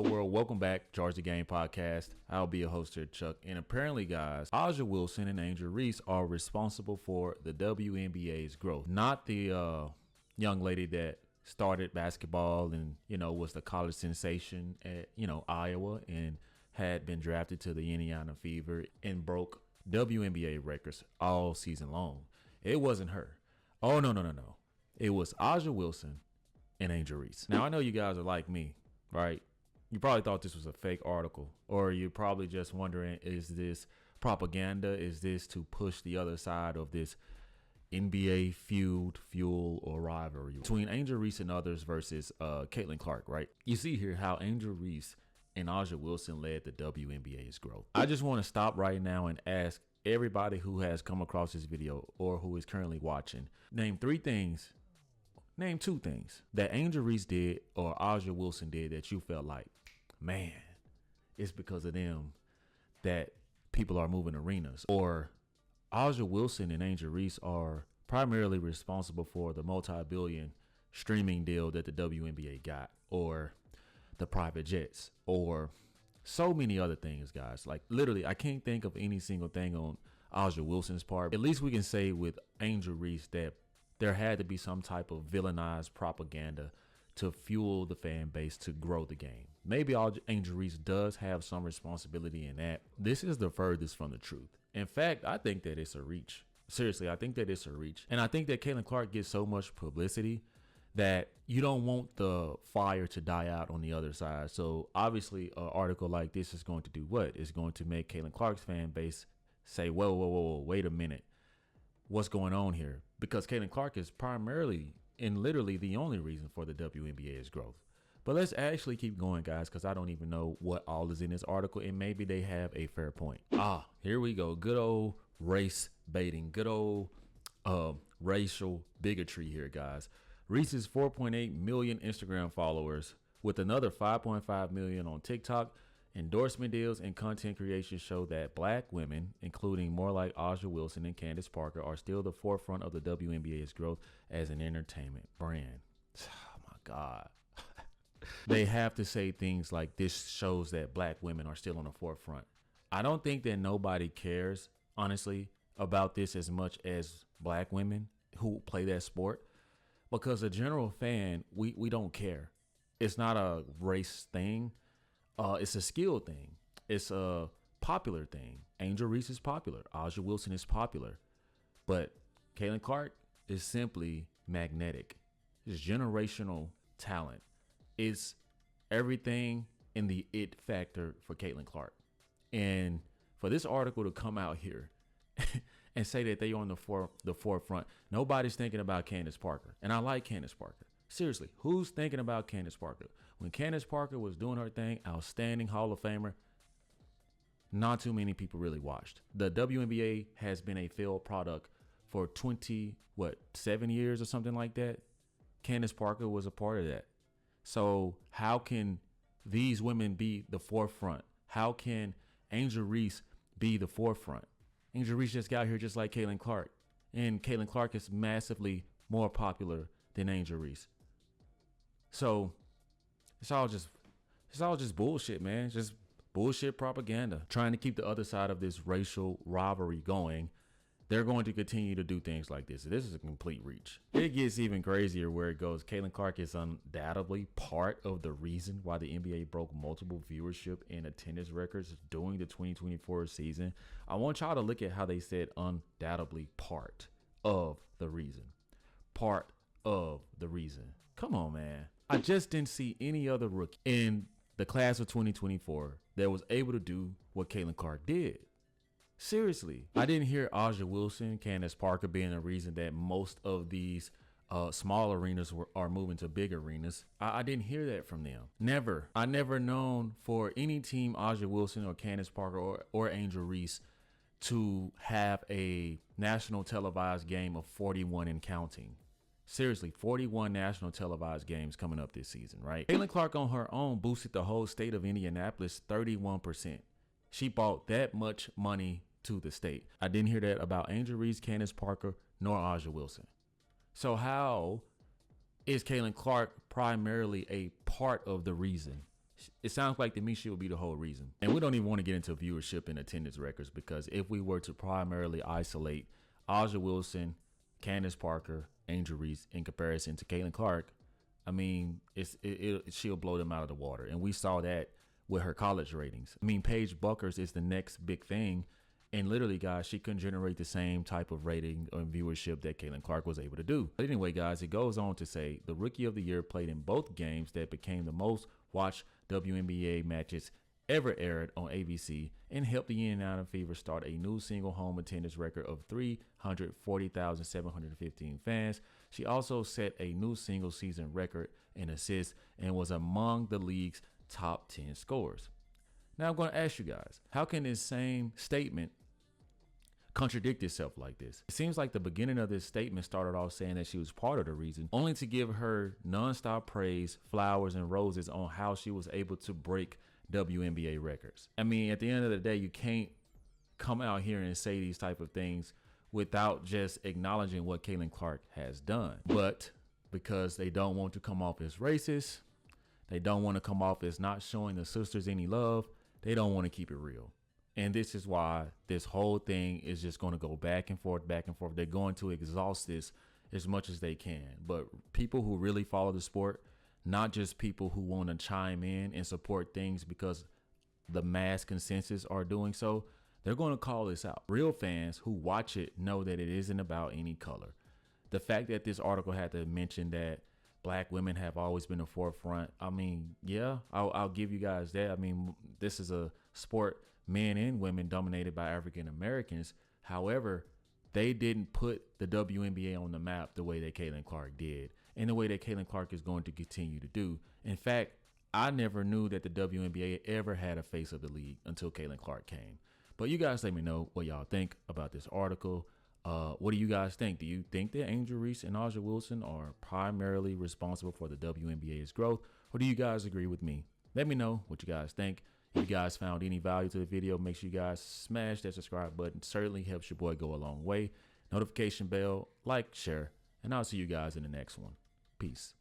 World, welcome back, Charge the Game podcast. I'll be your host here, Chuck. And apparently, guys, Aja Wilson and Angel Reese are responsible for the WNBA's growth. Not the young lady that started basketball and, was the college sensation at, Iowa and had been drafted to the Indiana Fever and broke WNBA records all season long. It wasn't her. Oh, no. It was Aja Wilson and Angel Reese. Now, I know you guys are like me, right? You probably thought this was a fake article, or you're probably just wondering, is this propaganda? Is this to push the other side of this NBA feud, fuel, or rivalry between Angel Reese and others versus Caitlin Clark, right? You see here how Angel Reese and Aja Wilson led the WNBA's growth. I just want to stop right now and ask everybody who has come across this video or who is currently watching, name two things that Angel Reese did or Aja Wilson did that you felt like, man, it's because of them that people are moving arenas. Or Aja Wilson and Angel Reese are primarily responsible for the multi-billion streaming deal that the WNBA got, or the private jets, or so many other things, guys. Like, literally, I can't think of any single thing on Aja Wilson's part. At least we can say with Angel Reese that there had to be some type of villainized propaganda to fuel the fan base to grow the game. Maybe Angel Reese does have some responsibility in that. This is the furthest from the truth. In fact, I think that it's a reach. Seriously, I think that it's a reach. And I think that Caitlin Clark gets so much publicity that you don't want the fire to die out on the other side. So obviously an article like this is going to do what? It's going to make Caitlin Clark's fan base say, whoa, wait a minute. What's going on here? Because Caitlin Clark is primarily and literally the only reason for the WNBA's growth. But let's actually keep going, guys, because I don't even know what all is in this article, and maybe they have a fair point. Here we go. Good old race baiting. Good old racial bigotry here, guys. Reese's 4.8 million Instagram followers with another 5.5 million on TikTok. Endorsement deals and content creation show that black women, including more like Aja Wilson and Candace Parker, are still the forefront of the WNBA's growth as an entertainment brand. Oh my God. They have to say things like this shows that black women are still on the forefront. I don't think that nobody cares, honestly, about this as much as black women who play that sport, because a general fan, we don't care. It's not a race thing. It's a skill thing. It's a popular thing. Angel Reese is popular. Aja Wilson is popular. But Caitlin Clark is simply magnetic. It's generational talent. It's everything in the it factor for Caitlin Clark. And for this article to come out here and say that they are on the forefront, nobody's thinking about Candace Parker. And I like Candace Parker. Seriously, who's thinking about Candace Parker? When Candace Parker was doing her thing, outstanding Hall of Famer, not too many people really watched. The WNBA has been a failed product for 7 years or something like that. Candace Parker was a part of that. So how can these women be the forefront? How can Angel Reese be the forefront? Angel Reese just got here just like Caitlin Clark. And Caitlin Clark is massively more popular than Angel Reese. So it's all just bullshit, man. It's just bullshit propaganda. Trying to keep the other side of this racial rivalry going. They're going to continue to do things like this. This is a complete reach. It gets even crazier where it goes. Caitlin Clark is undoubtedly part of the reason why the NBA broke multiple viewership and attendance records during the 2024 season. I want y'all to look at how they said undoubtedly part of the reason. Part of the reason. Come on, man. I just didn't see any other rookie in the class of 2024 that was able to do what Caitlin Clark did. Seriously, I didn't hear Aja Wilson, Candace Parker being the reason that most of these small arenas are moving to big arenas. I didn't hear that from them. Never. I never known for any team, Aja Wilson or Candace Parker or Angel Reese, to have a national televised game of 41 and counting. Seriously, 41 national televised games coming up this season, right? Caitlin Clark on her own boosted the whole state of Indianapolis 31%. She brought that much money to the state. I didn't hear that about Angel Reese, Candace Parker, nor Aja Wilson. So how is Caitlin Clark primarily a part of the reason? it sounds like to me she would be the whole reason. And we don't even want to get into viewership and attendance records, because if we were to primarily isolate Aja Wilson, Candace Parker, Angel Reese in comparison to Caitlin Clark, I mean, she'll blow them out of the water. And we saw that with her college ratings. I mean, Paige Buckers is the next big thing. And literally, guys, she couldn't generate the same type of rating or viewership that Caitlin Clark was able to do. But anyway, guys, it goes on to say the Rookie of the Year played in both games that became the most watched WNBA matches ever aired on ABC and helped the Indiana Fever start a new single home attendance record of 340,715 fans. She also set a new single season record in assists and was among the league's top 10 scorers. Now I'm going to ask you guys, how can this same statement contradict itself like this? It seems like the beginning of this statement started off saying that she was part of the reason, only to give her nonstop praise, flowers, and roses on how she was able to break WNBA records. I mean, at the end of the day, you can't come out here and say these type of things without just acknowledging what Caitlin Clark has done. But because they don't want to come off as racist, they don't want to come off as not showing the sisters any love, they don't want to keep it real. And this is why this whole thing is just going to go back and forth, back and forth. They're going to exhaust this as much as they can. But people who really follow the sport, not just people who want to chime in and support things because the mass consensus are doing so, they're going to call this out. Real fans who watch it know that it isn't about any color. The fact that this article had to mention that Black women have always been the forefront, I mean, yeah, I'll give you guys that. I mean, this is a sport, men and women, dominated by African Americans. However, they didn't put the WNBA on the map the way that Caitlin Clark did, and the way that Caitlin Clark is going to continue to do. In fact, I never knew that the WNBA ever had a face of the league until Caitlin Clark came. But you guys let me know what y'all think about this article. What do you guys think? Do you think that Angel Reese and Aja Wilson are primarily responsible for the WNBA's growth, or do you guys agree with me? Let me know what you guys think. If you guys found any value to the video, make sure you guys smash that subscribe button. It certainly helps your boy go a long way. Notification bell, like, share, and I'll see you guys in the next one. Peace.